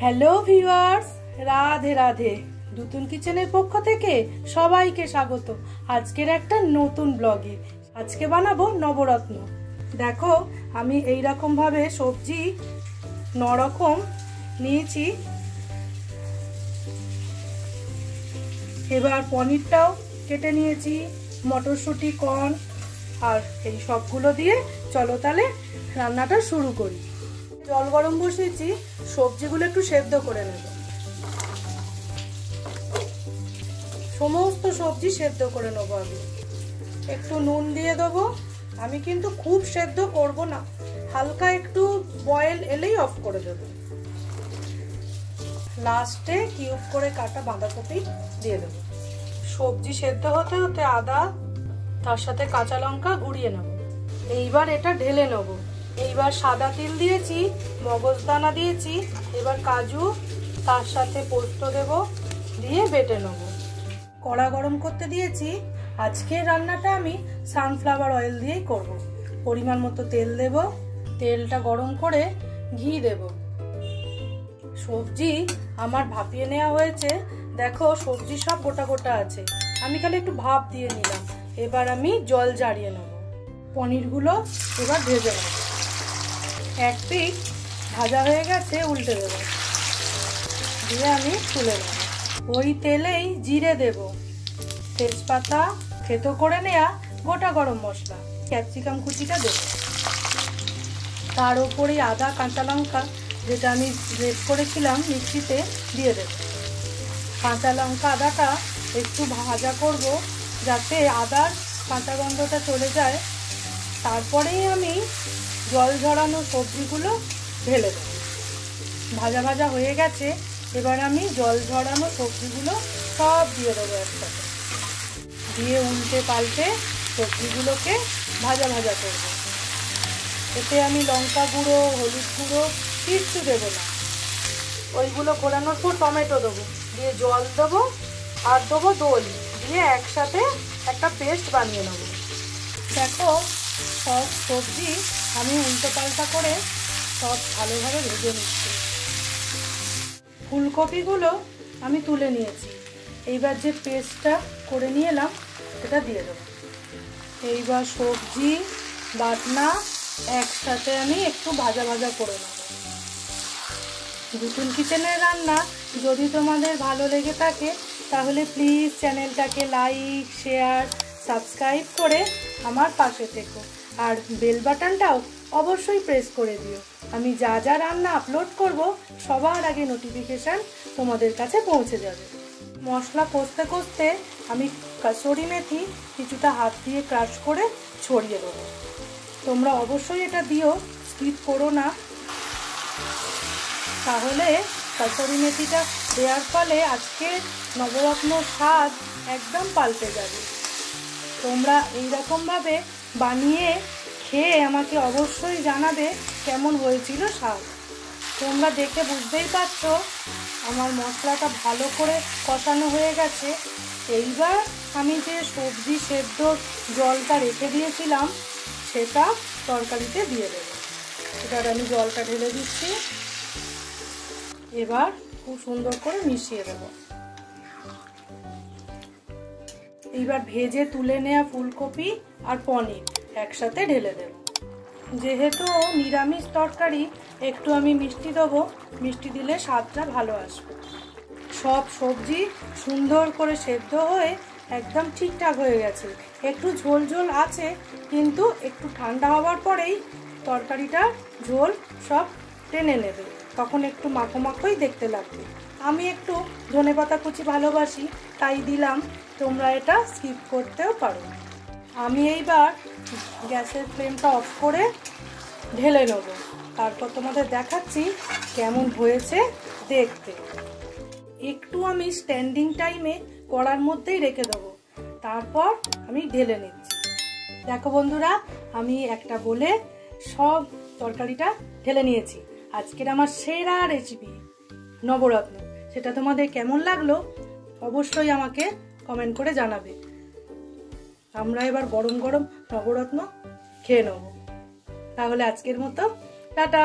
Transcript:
Hello viewers, Radhe Radhe. দুতুন কিচেনের পক্ষ থেকে সবাইকে স্বাগত আজকের একটা নতুন ব্লগে। আজকে বানাবো নবরত্ন। দেখো আমি এই রকম ভাবে সবজি 9 রকম নিয়েছি। এবার পনিরটাও কেটে নিয়েছি, মটরশুঁটি, কর্ন আর এই সবগুলো দিয়ে চলো তাহলে রান্নাটা শুরু করি। জল গরম বসিয়েছি, সবজিগুলো একটু সেদ্ধ করে নেব। সমস্ত সবজি সেদ্ধ করে নেবো। আমি একটু নুন দিয়ে দেবো। আমি কিন্তু খুব সেদ্ধ করব না, হালকা একটু বয়েল এলেই অফ করে দেবো। লাস্টে কিউব করে কাটা বাঁধাকপি দিয়ে দেবো। সবজি সেদ্ধ হতে হতে আদা, তার সাথে কাঁচা লঙ্কা গুঁড়িয়ে নেব। এইবার এটা ঢেলে নেব। এইবার সাদা তিল দিয়েছি, মগজদানা দিয়েছি, এবার কাজু, তার সাথে পোস্ত দেব, দিয়ে বেটে নেব। কড়া গরম করতে দিয়েছি। আজকের রান্নাটা আমি সানফ্লাওয়ার অয়েল দিয়েই করব। পরিমাণ মতো তেল দেব। তেলটা গরম করে ঘি দেব। সবজি আমার ভাপিয়ে নেওয়া হয়েছে। দেখো সবজি সব গোটা গোটা আছে, আমি খালি একটু ভাপ দিয়ে নিলাম। এবার আমি জল ঝারিয়ে নেব। পনিরগুলো এবার ভেজে নেব। এক পিঠ ভাজা হয়ে গেছে, উল্টে দেব, দিয়ে আমি তুলে নেব। ওই তেলেই জিরে দেব, তেজপাতা, থেতো করে নেওয়া গোটা গরম মশলা, ক্যাপসিকাম কুচিটা দেব। তার উপরে আদা, কাঁচা লঙ্কা যেটা আমি গ্রেট করেছিলাম মিক্সিতে দিয়ে দেব। কাঁচা লঙ্কা আদাটা একটু ভাজা করব যাতে আদার কাঁচা গন্ধটা চলে যায়। তারপরেই আমি জল ঝরানো সবজিগুলো ঢেলে দেব। ভাজা ভাজা হয়ে গেছে, এবার আমি জল ঝরানো সবজিগুলো সব দিয়ে দেবো একসাথে। দিয়ে উল্টে পাল্টে সবজিগুলোকে ভাজা ভাজা করব। এতে আমি লঙ্কা গুঁড়ো, হলুদ গুঁড়ো কিচ্ছু দেবো না। ওইগুলো ঘোরানোর পর টমেটো দেবো, দিয়ে জল দেবো আর দেবো দই, দিয়ে একসাথে একটা পেস্ট বানিয়ে নেবো। দেখো সব সবজি আমি উল্টো পাল্টা করে সব ভালোভাবে ভেজে নিচ্ছি। ফুলকপিগুলো আমি তুলে নিয়েছি। এইবার যে পেস্টটা করে নিয়ে এলাম সেটা দিয়ে দেবো। এইবার সবজি বাটনা একসাথে আমি একটু ভাজা ভাজা করে নেব। দুতুন কিচেনের রান্না যদি তোমাদের ভালো লেগে থাকে তাহলে প্লিজ চ্যানেলটাকে লাইক, শেয়ার, সাবস্ক্রাইব করে আমার পাশে থেকো। আর বেল বাটনটাও অবশ্যই প্রেস করে দিও। আমি যা যা রান্না আপলোড করব সবার আগে নোটিফিকেশান তোমাদের কাছে পৌঁছে যাবে। মশলা কষতে কষতে আমি কাসুরি মেথি কিছুটা হাত দিয়ে ক্রাশ করে ছড়িয়ে দেবো। তোমরা অবশ্যই এটা দিও, স্কিপ করো না। তাহলে কাসুরি মেথিটা দেওয়ার ফলে আজকে নবরত্ন স্বাদ একদম পাল্টে যাবে। তোমরা এইরকমভাবে বানিয়ে খেয়ে আমাকে অবশ্যই জানাবে কেমন হয়েছিল স্বাদ। তোমরা দেখে বুঝতেই পারছো আমার মশলাটা ভালো করে কষানো হয়ে গেছে। এইবার আমি যে সবজি সেদ্ধ জলটা রেখে দিয়েছিলাম সেটা তরকারিতে দিয়ে দেবো। এবার আমি জলটা ঢেলে দিচ্ছি। এবার খুব সুন্দর করে মিশিয়ে দেবো। এইবার ভেজে তুলে নেওয়া ফুলকপি আর পনির একসাথে ঢেলে দেব। যেহেতু নিরামিষ তরকারি একটু আমি মিষ্টি দেবো, মিষ্টি দিলে স্বাদটা ভালো আসবে। সব সবজি সুন্দর করে সেদ্ধ হয়ে একদম ঠিকঠাক হয়ে গেছে। একটু ঝোল ঝোল আছে, কিন্তু একটু ঠান্ডা হওয়ার পরেই তরকারিটা ঝোল সব টেনে নেবে, তখন একটু মাখো মাখোই দেখতে লাগবে। আমি একটু ধনেপাতা কুচি ভালোবাসি তাই দিলাম, তোমরা এটা স্কিপ করতেও পারো। আমি এইবার গ্যাসের ফ্লেমটা অফ করে ঢেলে নেব। তারপর তোমাদের দেখাচ্ছি কেমন হয়েছে দেখতে। একটু আমি স্ট্যান্ডিং টাইমে কড়ার মধ্যেই রেখে দেবো, তারপর আমি ঢেলে নিচ্ছি। দেখো বন্ধুরা, আমি একটা বলে সব তরকারিটা ঢেলে নিয়েছি। আজকের আমার সেরা রেসিপি নবরত্ন, সেটা তোমাদের কেমন লাগলো অবশ্যই আমাকে কমেন্ট করে জানাবে। আমরা এবার গরম গরম নবরত্ন খেয়ে নেব। তাহলে আজকের মতো টাটা।